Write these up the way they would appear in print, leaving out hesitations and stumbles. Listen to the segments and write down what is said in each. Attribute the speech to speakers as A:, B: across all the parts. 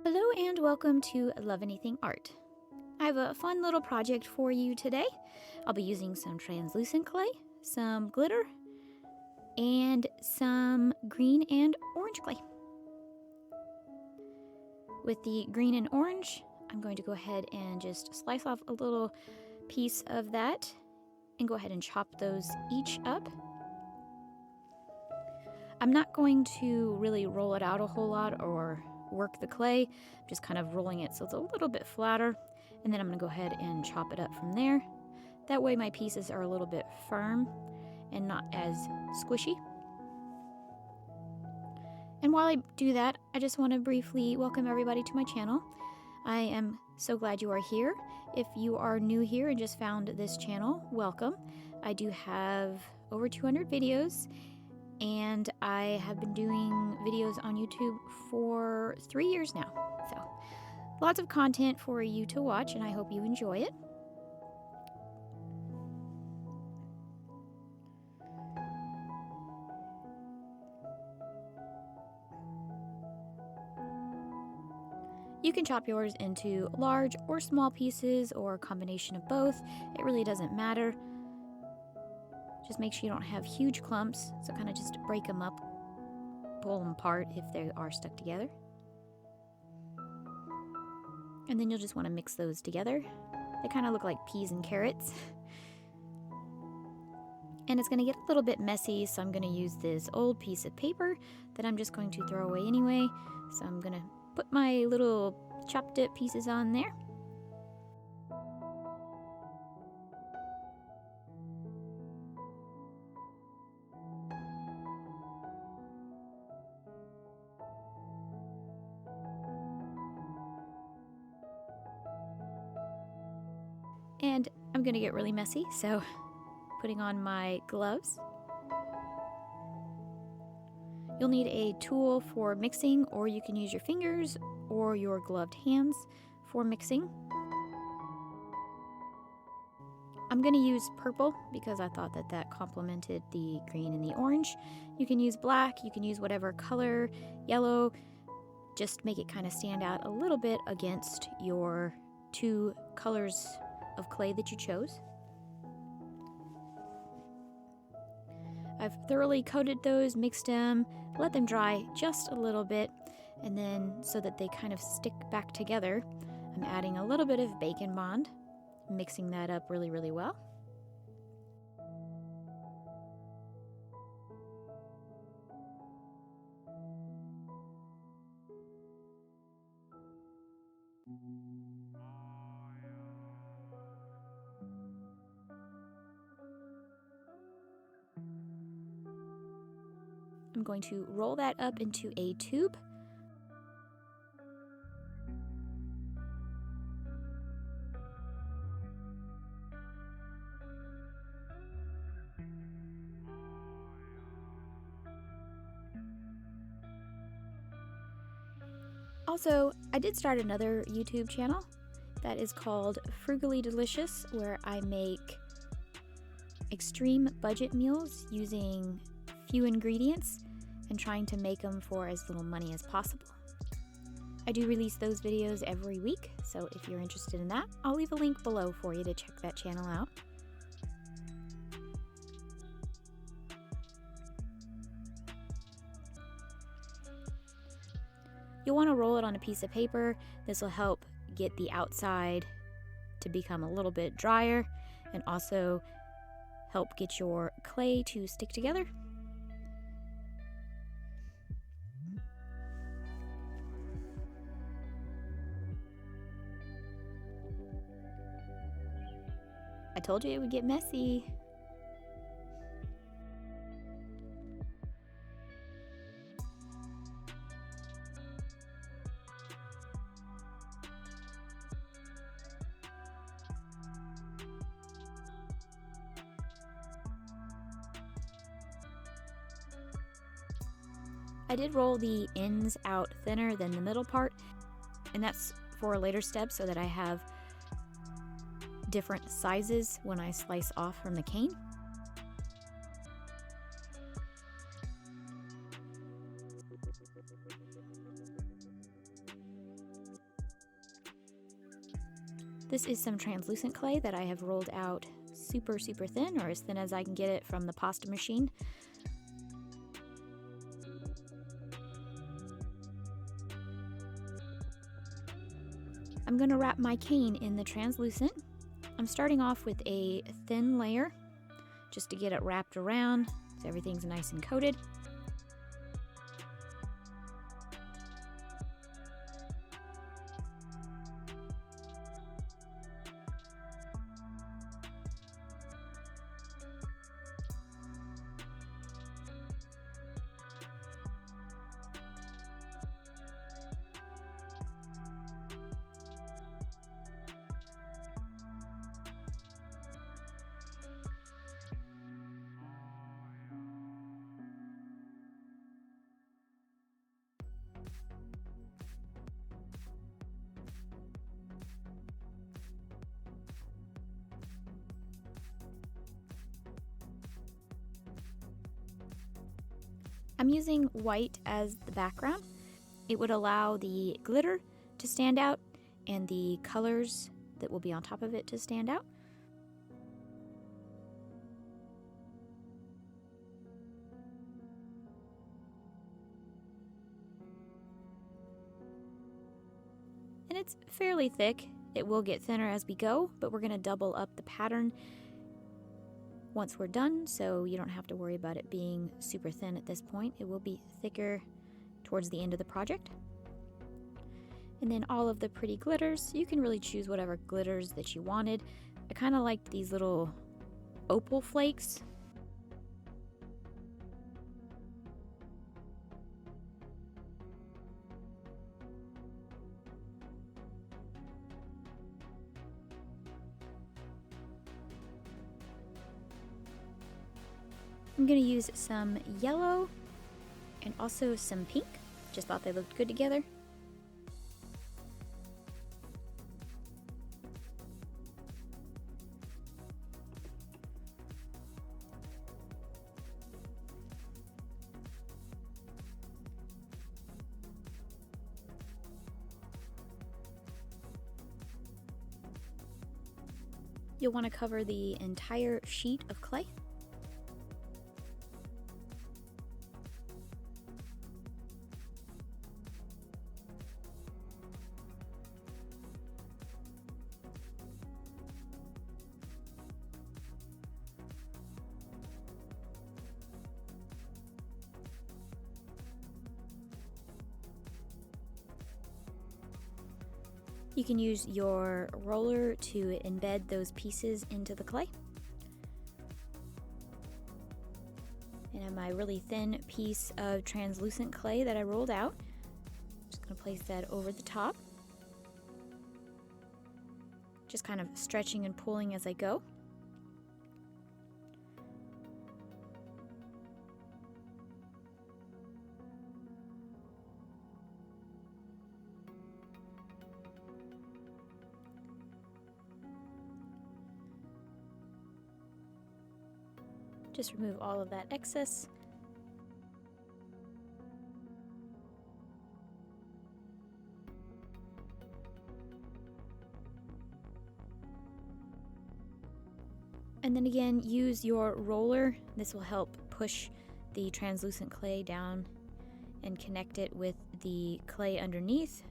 A: Hello and welcome to Love Anything Art. I have a fun little project for you today. I'll be using some translucent clay, some glitter, and some green and orange clay. With the green and orange, I'm going to go ahead and just slice off a little piece of that and go ahead and chop those each up. I'm not going to really roll it out a whole lot or work the clay. I'm just kind of rolling it so it's a little bit flatter, and then I'm going to go ahead and chop it up from there. That way my pieces are a little bit firm and not as squishy. And while I do that, I just want to briefly welcome everybody to my channel. I am so glad you are here. If you are new here and just found this channel, welcome. I do have over 200 videos, and I have been doing videos on YouTube for 3 years now. So lots of content for you to watch, and I hope you enjoy it. You can chop yours into large or small pieces or a combination of both. It really doesn't matter. Just make sure you don't have huge clumps, so kind of just break them up, pull them apart if they are stuck together. And then you'll just want to mix those together. They kind of look like peas and carrots. And it's going to get a little bit messy, so I'm going to use this old piece of paper that I'm just going to throw away anyway. So I'm going to put my little chopped up pieces on there. And I'm going to get really messy, so putting on my gloves. You'll need a tool for mixing, or you can use your fingers or your gloved hands for mixing. I'm going to use purple because I thought that that complemented the green and the orange. You can use black, you can use whatever color, yellow, just make it kind of stand out a little bit against your two colors of clay that you chose. I've thoroughly coated those, mixed them, let them dry just a little bit, and then so that they kind of stick back together, I'm adding a little bit of Bacon Bond, mixing that up really, really well. I'm going to roll that up into a tube. Also, I did start another YouTube channel that is called Frugally Delicious, where I make extreme budget meals using few ingredients and trying to make them for as little money as possible. I do release those videos every week, so if you're interested in that, I'll leave a link below for you to check that channel out. You'll want to roll it on a piece of paper. This will help get the outside to become a little bit drier and also help get your clay to stick together. I told you it would get messy. I did roll the ends out thinner than the middle part, and that's for a later step so that I have different sizes when I slice off from the cane. This is some translucent clay that I have rolled out super thin, or as thin as I can get it from the pasta machine. I'm going to wrap my cane in the translucent. I'm starting off with a thin layer just to get it wrapped around so everything's nice and coated. I'm using white as the background. It would allow the glitter to stand out and the colors that will be on top of it to stand out. And it's fairly thick. It will get thinner as we go, but we're going to double up the pattern once we're done, so you don't have to worry about it being super thin at this point. It will be thicker towards the end of the project. And then all of the pretty glitters, you can really choose whatever glitters that you wanted. I kind of liked these little opal flakes. I'm going to use some yellow and also some pink. Just thought they looked good together. You'll want to cover the entire sheet of clay. You can use your roller to embed those pieces into the clay. And on my really thin piece of translucent clay that I rolled out, I'm just going to place that over the top. Just kind of stretching and pulling as I go. Just remove all of that excess. And then again, use your roller. This will help push the translucent clay down and connect it with the clay underneath.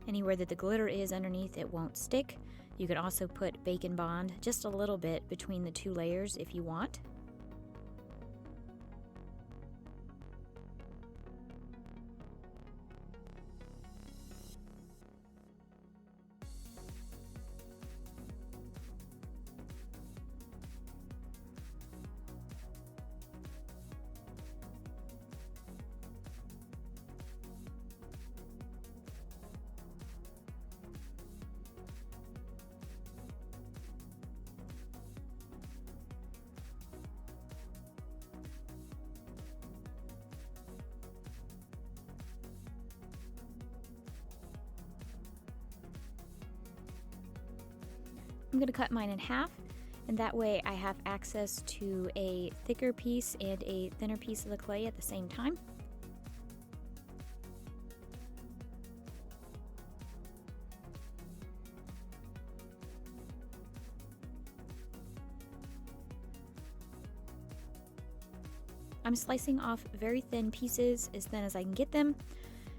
A: Anywhere that the glitter is underneath, it won't stick. You can also put Bacon Bond just a little bit between the two layers if you want. I'm going to cut mine in half, and that way I have access to a thicker piece and a thinner piece of the clay at the same time. I'm slicing off very thin pieces, as thin as I can get them,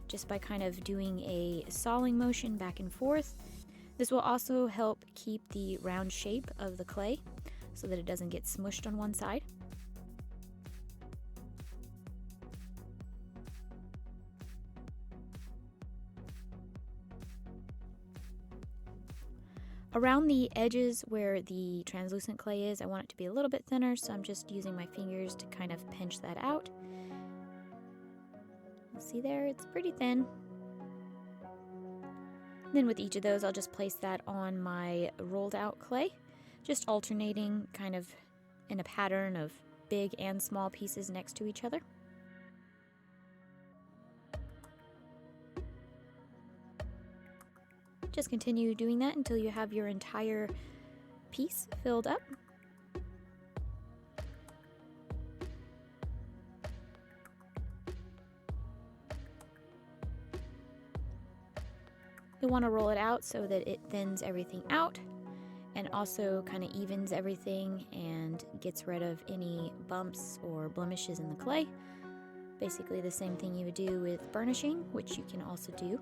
A: just by kind of doing a sawing motion back and forth. This will also help keep the round shape of the clay so that it doesn't get smushed on one side. Around the edges where the translucent clay is, I want it to be a little bit thinner, so I'm just using my fingers to kind of pinch that out. See there, it's pretty thin. Then with each of those, I'll just place that on my rolled out clay, just alternating kind of in a pattern of big and small pieces next to each other. Just continue doing that until you have your entire piece filled up. You'll want to roll it out so that it thins everything out and also kind of evens everything and gets rid of any bumps or blemishes in the clay. Basically the same thing you would do with burnishing, which you can also do.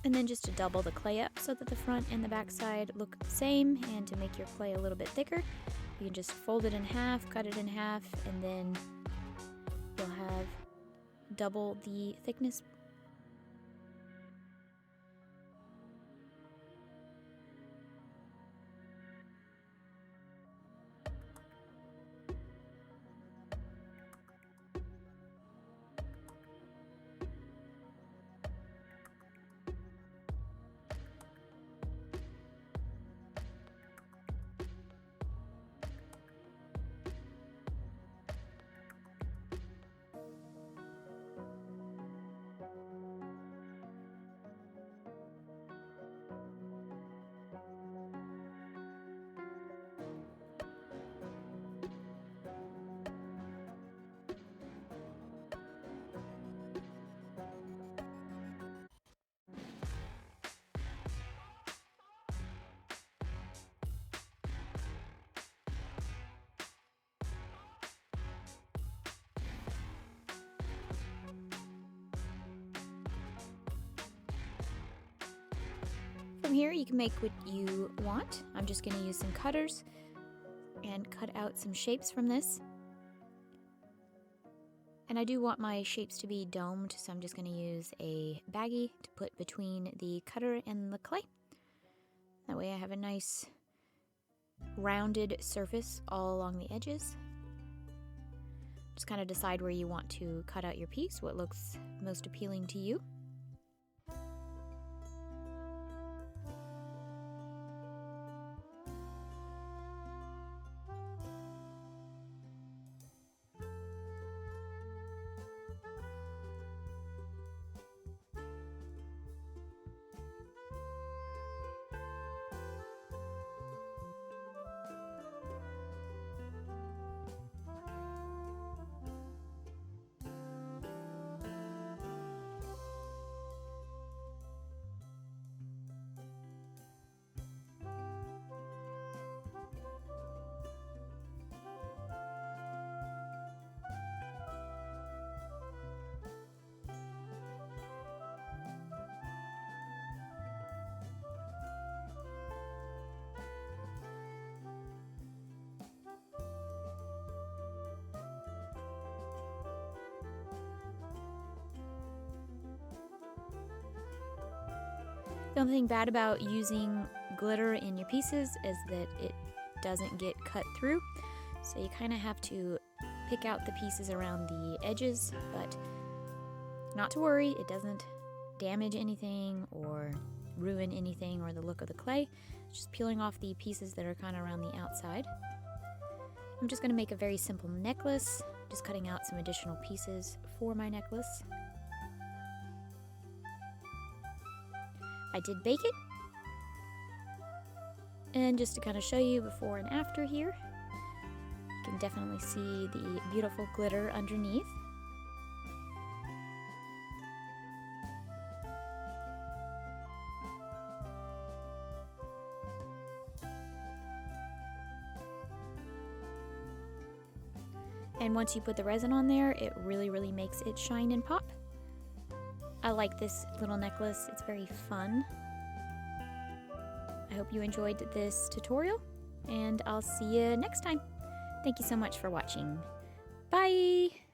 A: And then just to double the clay up so that the front and the back side look the same, and to make your clay a little bit thicker, you can just fold it in half, cut it in half, and then you'll have double the thickness. From here you can make what you want. I'm just going to use some cutters and cut out some shapes from this. And I do want my shapes to be domed, so I'm just going to use a baggie to put between the cutter and the clay. That way I have a nice rounded surface all along the edges. Just kind of decide where you want to cut out your piece, what looks most appealing to you. The only thing bad about using glitter in your pieces is that it doesn't get cut through, so you kind of have to pick out the pieces around the edges, but not to worry, it doesn't damage anything or ruin anything or the look of the clay. It's just peeling off the pieces that are kind of around the outside. I'm just going to make a very simple necklace, just cutting out some additional pieces for my necklace. I did bake it, and just to kind of show you before and after here, you can definitely see the beautiful glitter underneath. And once you put the resin on there, it really makes it shine and pop. I like this little necklace. It's very fun. I hope you enjoyed this tutorial, and I'll see you next time. Thank you so much for watching. Bye!